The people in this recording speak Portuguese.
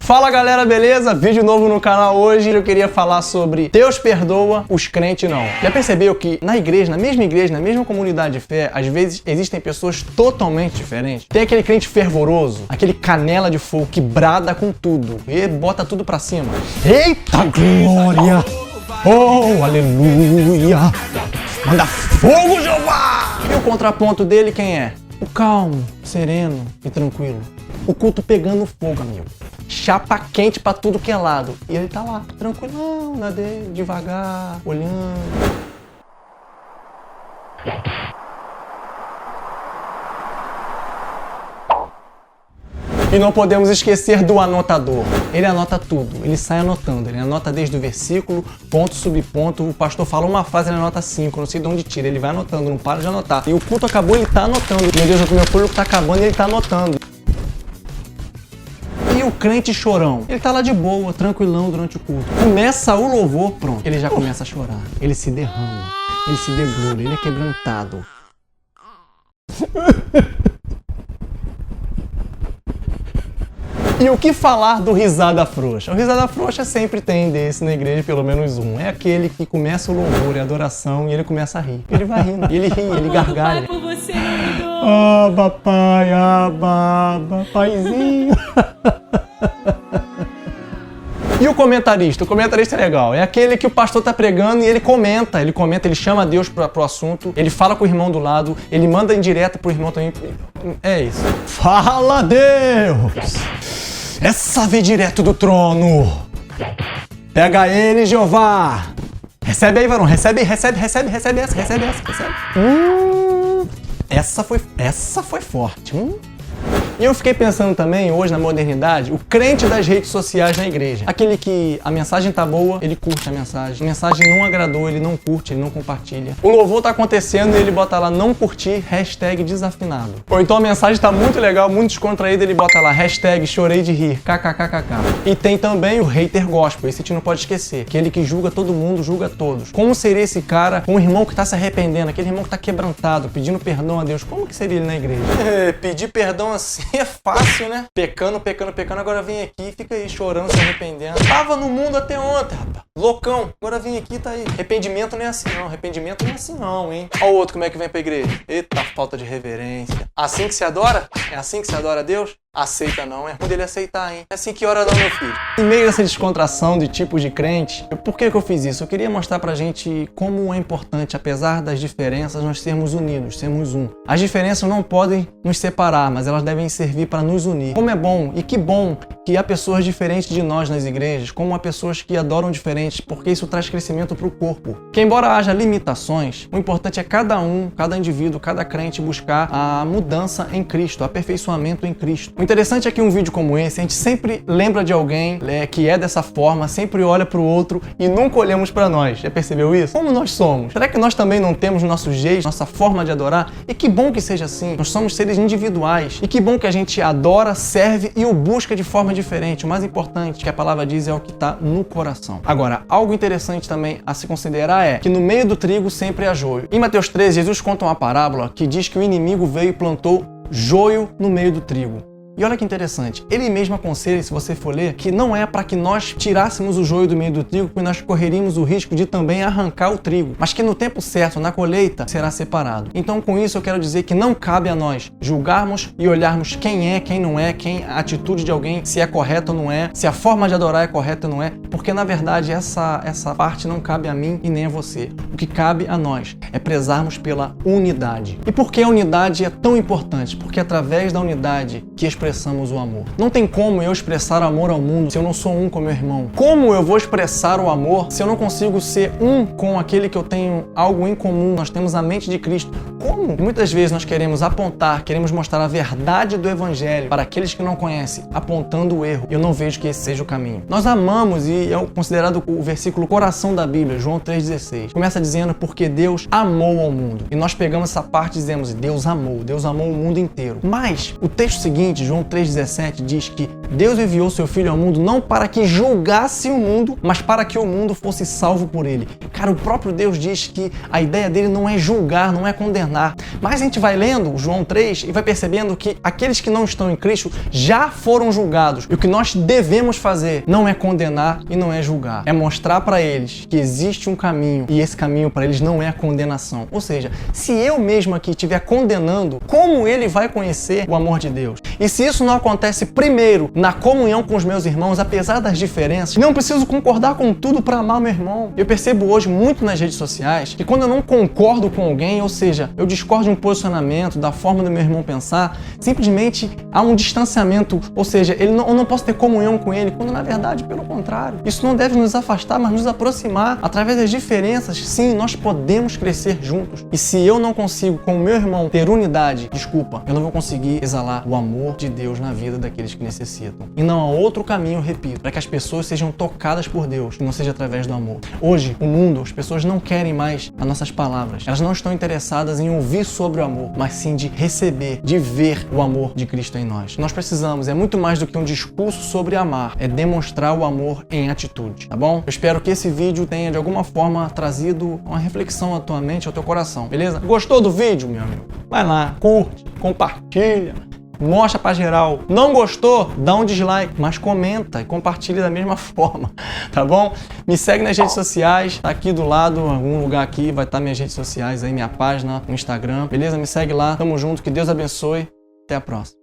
Fala galera, beleza? Vídeo novo no canal hoje. Eu queria falar sobre Deus perdoa, os crentes não. Já percebeu que na igreja, na mesma comunidade de fé, às vezes existem pessoas totalmente diferentes? Tem aquele crente fervoroso, aquele canela de fogo que brada com tudo e bota tudo pra cima. Eita glória! Oh, aleluia! Manda fogo, Jeová! E o contraponto dele quem é? O calmo, sereno e tranquilo. O culto pegando fogo, amigo. Chapa quente pra tudo que é lado. E ele tá lá, tranquilão, na dele, devagar, olhando. E não podemos esquecer do anotador. Ele anota tudo, ele sai anotando. Ele anota desde o versículo, ponto, subponto. O pastor fala uma frase, ele anota 5. Não sei de onde tira, ele vai anotando, não para de anotar. E o culto acabou, ele tá anotando. Meu Deus, o meu público tá acabando e ele tá anotando. E o crente chorão? Ele tá lá de boa, tranquilão durante o culto. Começa o louvor, pronto. Ele já começa a chorar. Ele se derrama, ele se debulha, ele é quebrantado. E o que falar do risada frouxa? O risada frouxa sempre tem desse na igreja, pelo menos um. É aquele que começa o louvor e a adoração e ele começa a rir. Ele vai rindo, ele ri, ele gargalha. Por você, lindo. Ah, papai, paizinho. E o comentarista? O comentarista é legal. É aquele que o pastor tá pregando e ele comenta, ele chama Deus pro assunto, ele fala com o irmão do lado, ele manda indireta pro irmão também. É isso. Fala, Deus! Essa veio direto do trono. Pega ele, Jeová. Recebe aí, varão. Recebe essa. Essa foi forte. E eu fiquei pensando também, hoje na modernidade, o crente das redes sociais na igreja. Aquele que a mensagem tá boa, ele curte a mensagem não agradou, ele não curte, ele não compartilha. O louvor tá acontecendo e ele bota lá não curtir, hashtag desafinado. Ou então a mensagem tá muito legal, muito descontraída, ele bota lá hashtag chorei de rir, kkkk. E tem também o hater gospel, esse a gente não pode esquecer. Aquele que julga todo mundo, julga todos. Como seria esse cara, um irmão que tá se arrependendo, aquele irmão que tá quebrantado, pedindo perdão a Deus? Como que seria ele na igreja? Pedir perdão assim é fácil, né? Pecando, agora vem aqui e fica aí chorando, se arrependendo. Tava no mundo até ontem, rapaz. Loucão. Agora vem aqui e tá aí. Arrependimento não é assim não, hein? Olha o outro como é que vem pra igreja. Eita, falta de reverência. Assim que se adora? É assim que se adora a Deus? Aceita não, é ruim dele aceitar, hein? É assim que ora não, meu filho. Em meio a essa descontração de tipos de crente, por que eu fiz isso? Eu queria mostrar pra gente como é importante, apesar das diferenças, nós sermos unidos, sermos um. As diferenças não podem nos separar, mas elas devem servir para nos unir. Como é bom, e que bom que há pessoas diferentes de nós nas igrejas, como há pessoas que adoram diferentes, porque isso traz crescimento para o corpo. Que embora haja limitações, o importante é cada indivíduo, cada crente buscar a mudança em Cristo, o aperfeiçoamento em Cristo. O interessante é que um vídeo como esse, a gente sempre lembra de alguém que é dessa forma, sempre olha para o outro e nunca olhamos para nós. Já percebeu isso? Como nós somos? Será que nós também não temos nosso jeito, nossa forma de adorar? E que bom que seja assim. Nós somos seres individuais. E que bom que a gente adora, serve e o busca de forma diferente. O mais importante que a palavra diz é o que está no coração. Agora, algo interessante também a se considerar é que no meio do trigo sempre há joio. Em Mateus 13, Jesus conta uma parábola que diz que o inimigo veio e plantou joio no meio do trigo. E olha que interessante, ele mesmo aconselha, se você for ler, que não é para que nós tirássemos o joio do meio do trigo, porque nós correríamos o risco de também arrancar o trigo, mas que no tempo certo, na colheita, será separado. Então com isso eu quero dizer que não cabe a nós julgarmos e olharmos quem é, quem não é, a atitude de alguém, se é correta ou não é, se a forma de adorar é correta ou não é, porque na verdade essa parte não cabe a mim e nem a você. O que cabe a nós é prezarmos pela unidade. E por que a unidade é tão importante? Porque é através da unidade que expressamos o amor. Não tem como eu expressar amor ao mundo se eu não sou um com meu irmão. Como eu vou expressar o amor se eu não consigo ser um com aquele que eu tenho algo em comum? Nós temos a mente de Cristo. Como? E muitas vezes nós queremos apontar, queremos mostrar a verdade do evangelho para aqueles que não conhecem, apontando o erro. Eu não vejo que esse seja o caminho. Nós amamos e é considerado o versículo coração da Bíblia, João 3,16. Começa dizendo porque Deus amou ao mundo. E nós pegamos essa parte e dizemos Deus amou o mundo inteiro. Mas o texto seguinte, João 3,17 diz que Deus enviou seu Filho ao mundo não para que julgasse o mundo, mas para que o mundo fosse salvo por ele. Cara, o próprio Deus diz que a ideia dele não é julgar, não é condenar. Mas a gente vai lendo João 3 e vai percebendo que aqueles que não estão em Cristo já foram julgados. E o que nós devemos fazer não é condenar e não é julgar. É mostrar para eles que existe um caminho e esse caminho para eles não é a condenação. Ou seja, se eu mesmo aqui estiver condenando, como ele vai conhecer o amor de Deus? E se isso não acontece primeiro na comunhão com os meus irmãos, apesar das diferenças, não preciso concordar com tudo para amar meu irmão. Eu percebo hoje muito nas redes sociais que quando eu não concordo com alguém, ou seja, eu discordo de um posicionamento, da forma do meu irmão pensar, simplesmente há um distanciamento, ou seja, eu não posso ter comunhão com ele, quando na verdade, pelo contrário. Isso não deve nos afastar, mas nos aproximar. Através das diferenças, sim, nós podemos crescer juntos. E se eu não consigo, com o meu irmão, ter unidade, desculpa, eu não vou conseguir exalar o amor de Deus na vida daqueles que necessitam. E não há outro caminho, repito, para que as pessoas sejam tocadas por Deus, que não seja através do amor. Hoje, o mundo, as pessoas não querem mais as nossas palavras. Elas não estão interessadas em ouvir sobre o amor, mas sim de receber, de ver o amor de Cristo em nós. Nós precisamos, é muito mais do que um discurso sobre amar, é demonstrar o amor em atitude, tá bom? Eu espero que esse vídeo tenha de alguma forma trazido uma reflexão à tua mente, ao teu coração, beleza? Gostou do vídeo, meu amigo? Vai lá, curte, compartilha, mostra pra geral. Não gostou? Dá um dislike, mas comenta e compartilha da mesma forma, tá bom? Me segue nas redes sociais, tá aqui do lado, em algum lugar aqui vai estar minhas redes sociais aí, minha página no Instagram, beleza? Me segue lá, tamo junto, que Deus abençoe, até a próxima.